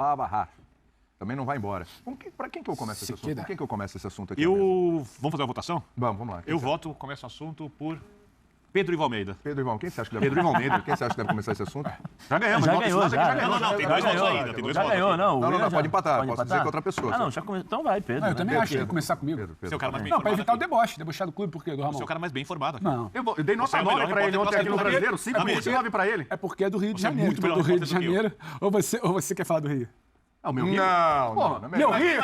Barra. Também não vai embora. Para quem que eu começo esse assunto? Com quem que eu começo esse assunto aqui? Vamos fazer uma votação? Vamos lá. Eu voto, começo o assunto por Pedro Ivo Almeida. Pedro Ivo, quem você acha que deve Pedro Ivo Almeida. Quem você acha que deve começar esse assunto? Já ganhamos. Já ganhou, já. Não, tem dois votos ainda. Tem dois Já votos ganhou, aqui. não. Pode empatar. Posso dizer que outra pessoa. Ah, não, já começou. Então vai, Pedro. Eu também acho que tem que começar comigo. Pedro. Você é o cara mais bem Não, pra informado evitar o aqui. debochar do clube, por quê, do Ramon? Você é o cara mais bem informado aqui. Não. Eu dei Você é nota o melhor 9 pra ele ontem repórter aqui no do Brasileiro. Brasileiro. 5,9 pra ele. É porque é do Rio de Você é Janeiro. muito melhor do Rio de repórter do que eu. Janeiro. Ou você quer falar do Rio? Ah, o meu Rio? Não. Meu Rio?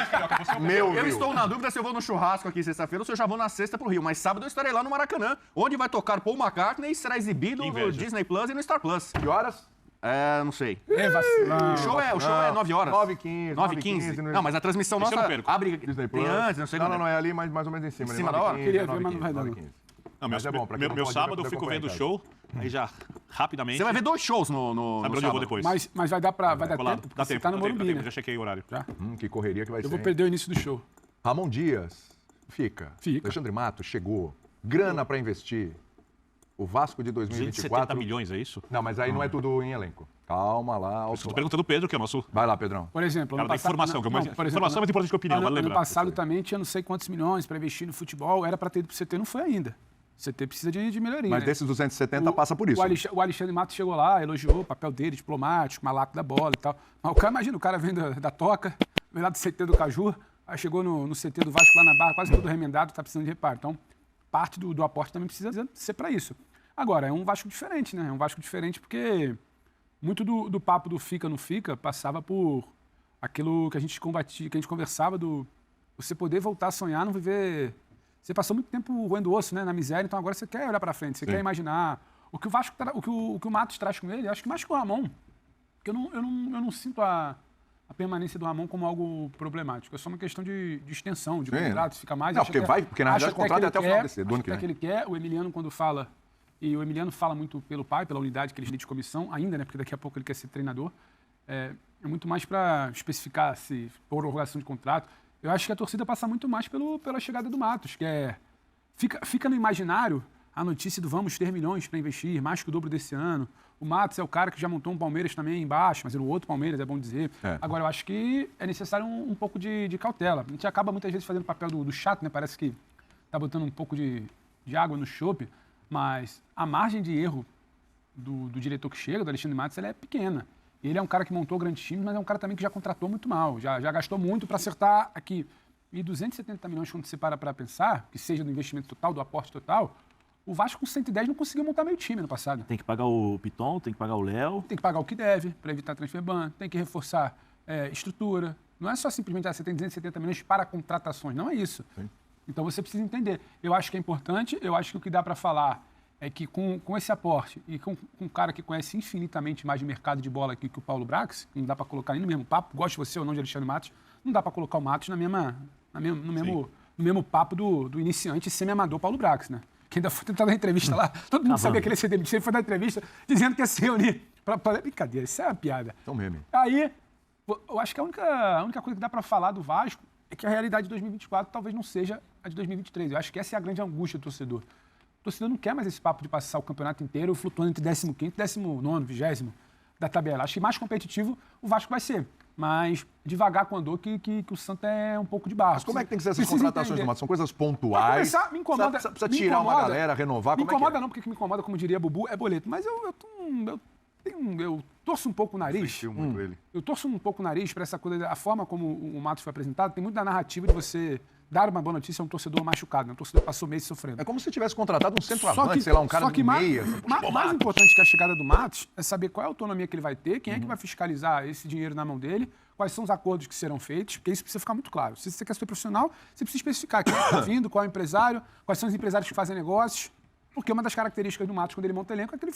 Meu Eu Rio. estou na dúvida se eu vou no churrasco aqui sexta-feira ou se eu já vou na sexta pro Rio. Mas sábado eu estarei lá no Maracanã, onde vai tocar Paul McCartney e será exibido Que no inveja. Disney Plus e no Star Plus. Que horas? Não sei. É vacilão. O show é 9 horas. 9h15. 9h15. Não, mas a transmissão Esse eu nossa não perco. abre Disney Plus. tem antes, não sei quando. Não, é ali mais ou menos em cima. Em cima da hora? Queria ver, mas não vai dar, não. 9h15. Não, Mas é bom, pra quem não meu pode, sábado vai eu fico poder vendo o acompanhar show, aí já, rapidamente. Você vai ver 2 shows no Sabe no onde eu vou sábado. depois? Mas vai dar Vou lá. tempo, porque Dá você tempo, tá no dá tempo, Morumbi, né? já chequei o horário. Que correria que vai ser. Eu vou hein? perder o início do show. Ramon Dias. Fica. Alexandre Matos chegou. Grana pra investir. O Vasco de 270 2024. milhões, é isso? Não, mas aí não é tudo em elenco. Calma lá. Estou perguntando o Pedro, que é o nosso... Vai lá, Pedrão. Por exemplo, Cara da informação, que é mais- informação é mais importante que opinião, vale ano lembrar. passado também tinha não sei quantos milhões para investir no futebol, era para ter ido pro CT, não foi ainda. O CT precisa de melhoria. Mas né? desses 270 passa por isso. O Alexandre Matos chegou lá, elogiou o papel dele, diplomático, malaco da bola e tal. Mas o cara, imagina, o cara vem da Toca, vem lá do CT do Caju, aí chegou no CT do Vasco lá na Barra, quase todo remendado, tá precisando de reparo. Então, parte do aporte também precisa ser para isso. Agora, é um Vasco diferente, né? É um Vasco diferente porque muito do papo do fica, não fica, passava por aquilo que a gente combatia, que a gente conversava do você poder voltar a sonhar, não viver... Você passou muito tempo roendo osso, né, na miséria, então agora você quer olhar para frente, você quer imaginar. O que o Vasco, o que o Matos traz com ele, acho que mais que o Ramon, porque eu não sinto a permanência do Ramon como algo problemático. É só uma questão de extensão, de contrato, fica mais... Não, porque na verdade o contrato é até o final desse do ano que vem. Que ele quer, o Emiliano quando fala, e o Emiliano fala muito pelo pai, pela unidade que ele tem de comissão, ainda, né, porque daqui a pouco ele quer ser treinador, é muito mais para especificar se prorrogação de contrato. Eu acho que a torcida passa muito mais pela chegada do Matos, que fica no imaginário a notícia do vamos ter milhões para investir, mais que o dobro desse ano. O Matos é o cara que já montou um Palmeiras também embaixo, mas era o outro Palmeiras, é bom dizer. Agora, eu acho que é necessário um pouco de cautela. A gente acaba muitas vezes fazendo o papel do chato, né? Parece que tá botando um pouco de água no chope, mas a margem de erro do diretor que chega, do Alexandre Matos, ela é pequena. Ele é um cara que montou grandes times, mas é um cara também que já contratou muito mal, já gastou muito para acertar aqui. E 270 milhões, quando você para pensar, que seja do investimento total, do aporte total, o Vasco com 110 não conseguiu montar meio time no passado. Tem que pagar o Piton, tem que pagar o Léo. Tem que pagar o que deve, para evitar transfer ban, tem que reforçar estrutura. Não é só simplesmente você tem 270 milhões para contratações, não é isso. Sim. Então você precisa entender. Eu acho que é importante, eu acho que o que dá para falar é que com esse aporte e com um cara que conhece infinitamente mais de mercado de bola aqui que o Paulo Brax, não dá para colocar nem no mesmo papo, goste você ou não de Alexandre Matos, não dá para colocar o Matos no mesmo papo do iniciante semi-amador Paulo Brax, né? Que ainda foi tentar dar entrevista lá, todo mundo sabia que ele ia ser demitido, ele foi dar entrevista dizendo que ia se reunir. Brincadeira, isso é uma piada. Então meme. Aí, eu acho que a única coisa que dá para falar do Vasco é que a realidade de 2024 talvez não seja a de 2023. Eu acho que essa é a grande angústia do torcedor. O torcedor não quer mais esse papo de passar o campeonato inteiro flutuando entre 15º e 19º, 20º da tabela. Acho que mais competitivo o Vasco vai ser. Mas devagar com o andor que o Santa é um pouco de barro. Mas como é que tem que ser essas contratações do Matos? São coisas pontuais? Me incomoda. Precisa tirar uma galera, renovar? Me incomoda não, porque o que me incomoda, como diria Bubu, é boleto. Mas eu torço um pouco o nariz. Eu torço um pouco o nariz para essa coisa, a forma como o Matos foi apresentado, tem muito da narrativa de você dar uma boa notícia a um torcedor machucado, né? Um torcedor que passou meses sofrendo. É como se tivesse contratado um centroavante, sei lá, um cara de meia. Mais importante que a chegada do Matos é saber qual é a autonomia que ele vai ter, quem é que vai fiscalizar esse dinheiro na mão dele, quais são os acordos que serão feitos, porque isso precisa ficar muito claro. Se você quer ser profissional, você precisa especificar quem está vindo, qual é o empresário, quais são os empresários que fazem negócios, porque uma das características do Matos, quando ele monta elenco, é que ele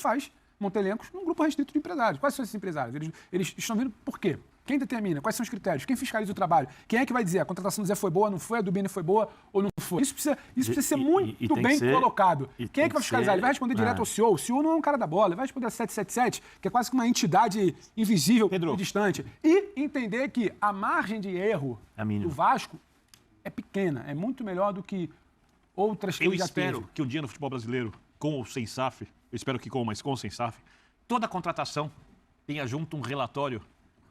monta elencos num grupo restrito de empresários. Quais são esses empresários? Eles estão vindo por quê? Quem determina? Quais são os critérios? Quem fiscaliza o trabalho? Quem é que vai dizer a contratação do Zé foi boa, não foi? A do Bini foi boa ou não foi? Isso precisa ser muito bem colocado. Quem é que vai fiscalizar? Ele vai responder direto ao CEO. O CEO não é um cara da bola. Ele vai responder a 777, que é quase que uma entidade invisível e distante. E entender que a margem de erro do Vasco é pequena. É muito melhor do que outras que eu ele já teve. Eu espero que um dia no futebol brasileiro, com ou sem SAF, eu espero que com ou sem SAF, toda contratação tenha junto um relatório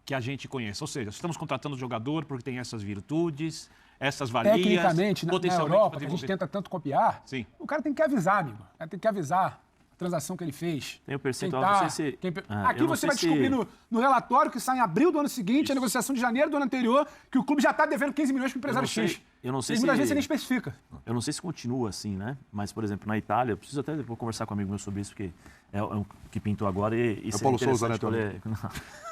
que a gente conheça. Ou seja, estamos contratando o jogador porque tem essas virtudes, essas valias... Tecnicamente, na Europa, que a gente tenta tanto copiar, Sim. o cara tem que avisar, amigo. O cara tem que avisar a transação que ele fez. Tem o percentual, não sei se... Aqui você vai descobrir no relatório que sai em abril do ano seguinte, a negociação de janeiro do ano anterior, que o clube já está devendo 15 milhões para o empresário X. Eu não sei e se... muitas vezes você nem especifica. Eu não sei se continua assim, né? Mas, por exemplo, na Itália, eu preciso até depois conversar com um amigo meu sobre isso, porque é o que pintou agora e é o Paulo Souza, né,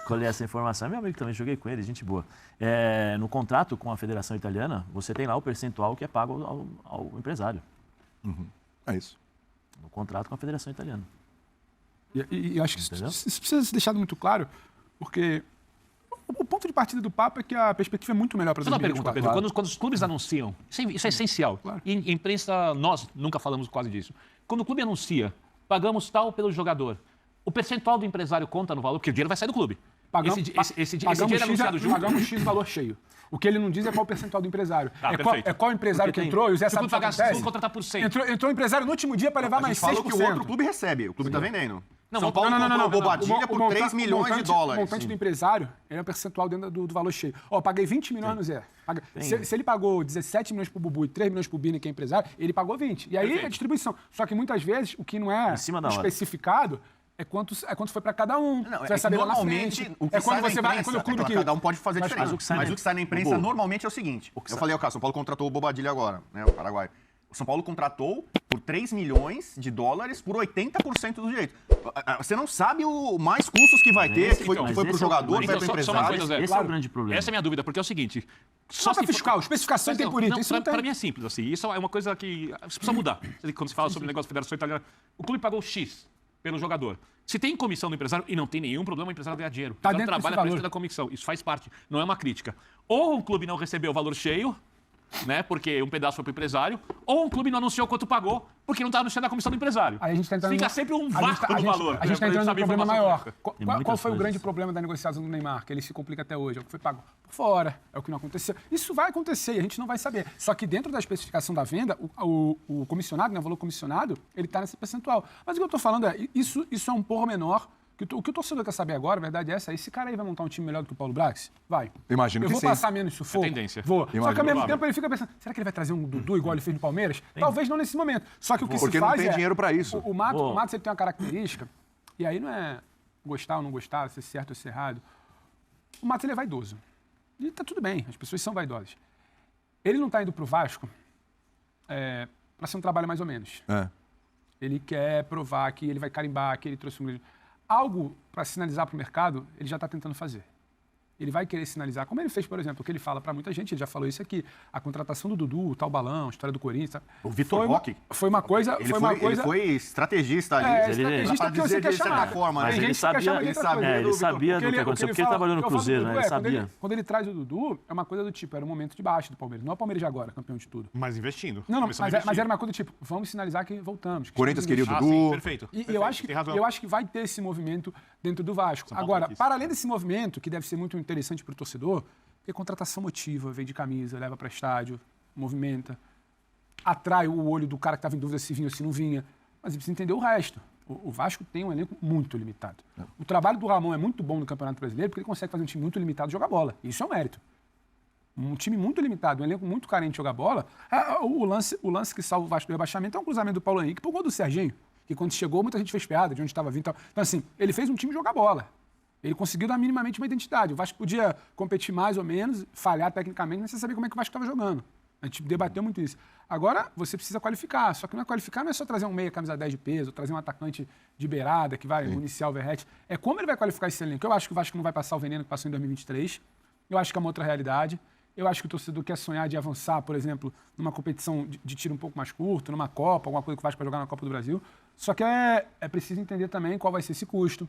colher essa informação. Meu amigo também, joguei com ele, gente boa. No contrato com a Federação Italiana, você tem lá o percentual que é pago ao empresário. É isso. No contrato com a Federação Italiana. E eu acho que isso precisa ser deixado muito claro, porque o ponto de partida do papo é que a perspectiva é muito melhor para 2024. Uma pergunta, Pedro. Quando os clubes anunciam, isso é essencial. Claro. E em imprensa, nós nunca falamos quase disso. Quando o clube anuncia, pagamos tal pelo jogador, o percentual do empresário conta no valor, porque o dinheiro vai sair do clube. Esse dinheiro é anunciado junto. Pagamos X valor cheio. O que ele não diz é qual o percentual do empresário. Qual o empresário que entrou, e o Zé sabe o que acontece. Se contratar por 100. Entrou o empresário no último dia para levar mais 6%. Falou que o outro clube recebe, o clube está vendendo. São Paulo comprou Bobadilha por 3 milhões de dólares. O montante do empresário é um percentual dentro do valor cheio. Paguei 20 milhões no Zé. Se ele pagou 17 milhões para o Bubu e 3 milhões para o Bini, que é empresário, ele pagou 20. E aí é a distribuição. Só que muitas vezes o que não é especificado é quanto foi para cada um. Você vai saber normalmente, o que sai na imprensa, cada um pode fazer diferente. Mas o que sai na imprensa normalmente é o seguinte. Eu falei, o São Paulo contratou o Bobadilha agora, né, o Paraguai. O São Paulo contratou por 3 milhões de dólares por 80% do direito. Você não sabe o mais custos que vai ter, que foi para o jogador, vai para o empresário. Esse é o grande problema. Essa é a minha dúvida, porque é o seguinte... Só para fiscal, especificação tem por isso. Para mim é simples, assim. Isso é uma coisa que precisa mudar. Quando se fala sobre o negócio da Federação Italiana, o clube pagou X pelo jogador. Se tem comissão do empresário, e não tem nenhum problema o empresário ganhar dinheiro. Tá então dentro trabalha para da comissão. Isso faz parte, não é uma crítica. Ou o clube não recebeu o valor cheio, né, porque um pedaço foi para o empresário, ou um clube não anunciou quanto pagou, porque não está anunciando a comissão do empresário. Aí a gente tá entrando Fica sempre um vácuo de valor. A gente está entrando num problema maior. Qual foi o grande problema da negociação do Neymar, que ele se complica até hoje? É o que foi pago por fora, é o que não aconteceu. Isso vai acontecer e a gente não vai saber. Só que dentro da especificação da venda, o comissionado, né, o valor comissionado, ele está nesse percentual. Mas o que eu estou falando é, isso é um pormenor. O que o torcedor quer saber agora, a verdade é essa, esse cara aí vai montar um time melhor do que o Paulo Brax? Vai. Imagino que sim. Eu vou passar menos sufoco? É tendência. Vou. Só que ao mesmo tempo ele fica pensando, será que ele vai trazer um Dudu igual ele fez no Palmeiras? Talvez não nesse momento. Só que o que se faz Porque não tem dinheiro para isso. O Matos ele tem uma característica, e aí não é gostar ou não gostar, ser certo ou ser errado. O Matos ele é vaidoso. E tá tudo bem, as pessoas são vaidosas. Ele não está indo pro Vasco para ser um trabalho mais ou menos. Ele quer provar que ele vai carimbar, que ele trouxe um... Algo para sinalizar para o mercado, ele já está tentando fazer. Ele vai querer sinalizar, como ele fez, por exemplo, o que ele fala para muita gente, ele já falou isso aqui, a contratação do Dudu, o tal Balão, a história do Corinthians. O Vitor Roque. Foi uma coisa... Ele foi estrategista ali. Estrategista que você quer chamar. Mas ele sabia do que aconteceu, porque ele trabalhou no Cruzeiro, né? Ele sabia. Quando ele traz o Dudu, é uma coisa do tipo, era o momento de baixo do Palmeiras. Não é o Palmeiras de agora, campeão de tudo. Mas investindo. Não, mas era uma coisa do tipo, vamos sinalizar que voltamos. Corinthians queria o Dudu. Sim, perfeito. E eu acho que vai ter esse movimento dentro do Vasco. Agora, para além desse movimento, que deve ser muito interessante para o torcedor, porque contratação motiva, vem de camisa, leva para estádio, movimenta, atrai o olho do cara que estava em dúvida se vinha ou se não vinha. Mas ele precisa entender o resto. O Vasco tem um elenco muito limitado. O trabalho do Ramon é muito bom no Campeonato Brasileiro porque ele consegue fazer um time muito limitado jogar bola. Isso é um mérito. Um time muito limitado, um elenco muito carente de jogar bola. O lance que salva o Vasco do rebaixamento é um cruzamento do Paulo Henrique pro gol do Serginho, que quando chegou muita gente fez piada de onde estava vindo. Então, assim, ele fez um time jogar bola. Ele conseguiu dar minimamente uma identidade. O Vasco podia competir mais ou menos, falhar tecnicamente, mas você sabia como é que o Vasco estava jogando. A gente debateu muito isso. Agora, você precisa qualificar. Só que não é só trazer um meia camisa 10 de peso, trazer um atacante de beirada que vai iniciar o Verratti. É como ele vai qualificar esse elenco. Eu acho que o Vasco não vai passar o veneno que passou em 2023. Eu acho que é uma outra realidade. Eu acho que o torcedor quer sonhar de avançar, por exemplo, numa competição de tiro um pouco mais curto, numa Copa, alguma coisa que o Vasco vai jogar na Copa do Brasil. Só que é preciso entender também qual vai ser esse custo.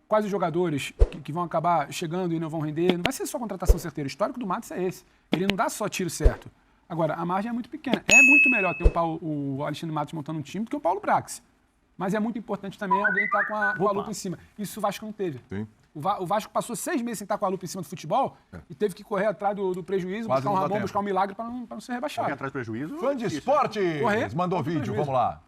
Quais os jogadores que vão acabar chegando e não vão render. Não vai ser só contratação certeira. O histórico do Matos é esse. Ele não dá só tiro certo. Agora, a margem é muito pequena. É muito melhor ter o Alexandre Matos montando um time do que o Paulo Brax. Mas é muito importante também alguém estar com a lupa em cima. Isso o Vasco não teve. Sim. O Vasco passou 6 meses sem estar com a lupa em cima do futebol e teve que correr atrás do prejuízo, Quase buscar um Ramon, buscar um milagre para não ser rebaixado. Correr atrás do prejuízo. Fã de esportes! Mandou vídeo, vamos lá.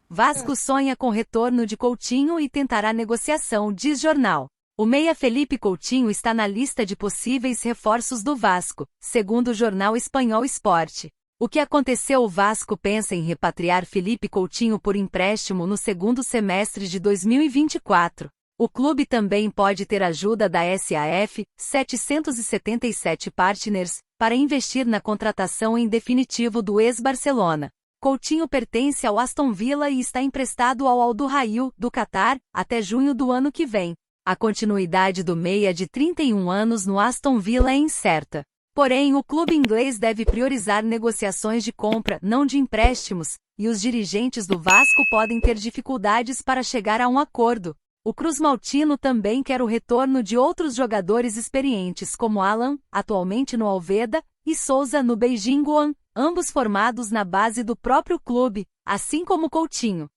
Vasco sonha com retorno de Coutinho e tentará negociação, diz jornal. O meia Felipe Coutinho está na lista de possíveis reforços do Vasco, segundo o jornal espanhol Sport. O que aconteceu? O Vasco pensa em repatriar Felipe Coutinho por empréstimo no segundo semestre de 2024. O clube também pode ter ajuda da SAF, 777 Partners, para investir na contratação em definitivo do ex-Barcelona. Coutinho pertence ao Aston Villa e está emprestado ao Al Duhail, do Catar, até junho do ano que vem. A continuidade do meia de 31 anos no Aston Villa é incerta. Porém, o clube inglês deve priorizar negociações de compra, não de empréstimos, e os dirigentes do Vasco podem ter dificuldades para chegar a um acordo. O Cruz-Maltino também quer o retorno de outros jogadores experientes como Alan, atualmente no Alveda, e Souza no Beijing Guan, ambos formados na base do próprio clube, assim como Coutinho.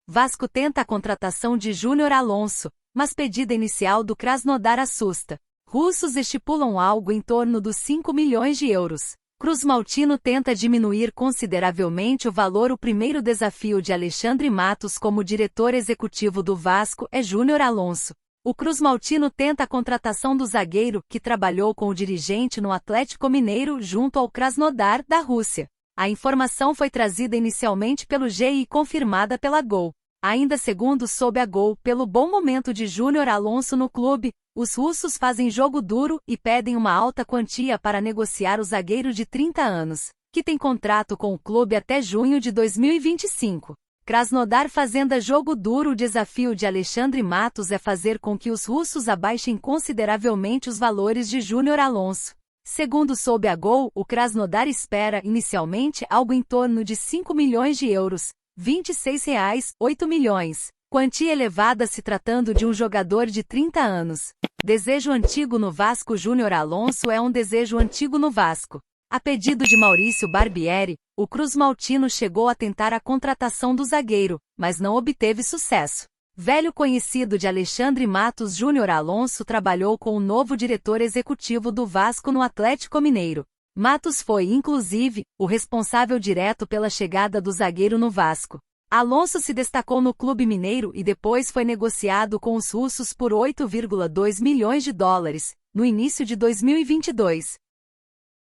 Vasco tenta a contratação de Júnior Alonso, mas pedida inicial do Krasnodar assusta. Russos estipulam algo em torno dos 5 milhões de euros. Cruz-Maltino tenta diminuir consideravelmente o valor. O primeiro desafio de Alexandre Matos como diretor executivo do Vasco é Júnior Alonso. O Cruz-Maltino tenta a contratação do zagueiro, que trabalhou com o dirigente no Atlético Mineiro junto ao Krasnodar, da Rússia. A informação foi trazida inicialmente pelo GE e confirmada pela Gol. Ainda segundo soube a Gol, pelo bom momento de Júnior Alonso no clube, os russos fazem jogo duro e pedem uma alta quantia para negociar o zagueiro de 30 anos, que tem contrato com o clube até junho de 2025. Krasnodar fazendo jogo duro. O desafio de Alexandre Matos é fazer com que os russos abaixem consideravelmente os valores de Júnior Alonso. Segundo soube a Gol, o Krasnodar espera, inicialmente, algo em torno de 5 milhões de euros, R$26, 8 milhões. Quantia elevada se tratando de um jogador de 30 anos. Desejo antigo no Vasco. Júnior Alonso é um desejo antigo no Vasco. A pedido de Maurício Barbieri, o Cruz-Maltino chegou a tentar a contratação do zagueiro, mas não obteve sucesso. Velho conhecido de Alexandre Matos, Júnior Alonso trabalhou com o novo diretor executivo do Vasco no Atlético Mineiro. Matos foi, inclusive, o responsável direto pela chegada do zagueiro no Vasco. Alonso se destacou no clube mineiro e depois foi negociado com os russos por $8,2 milhões no início de 2022.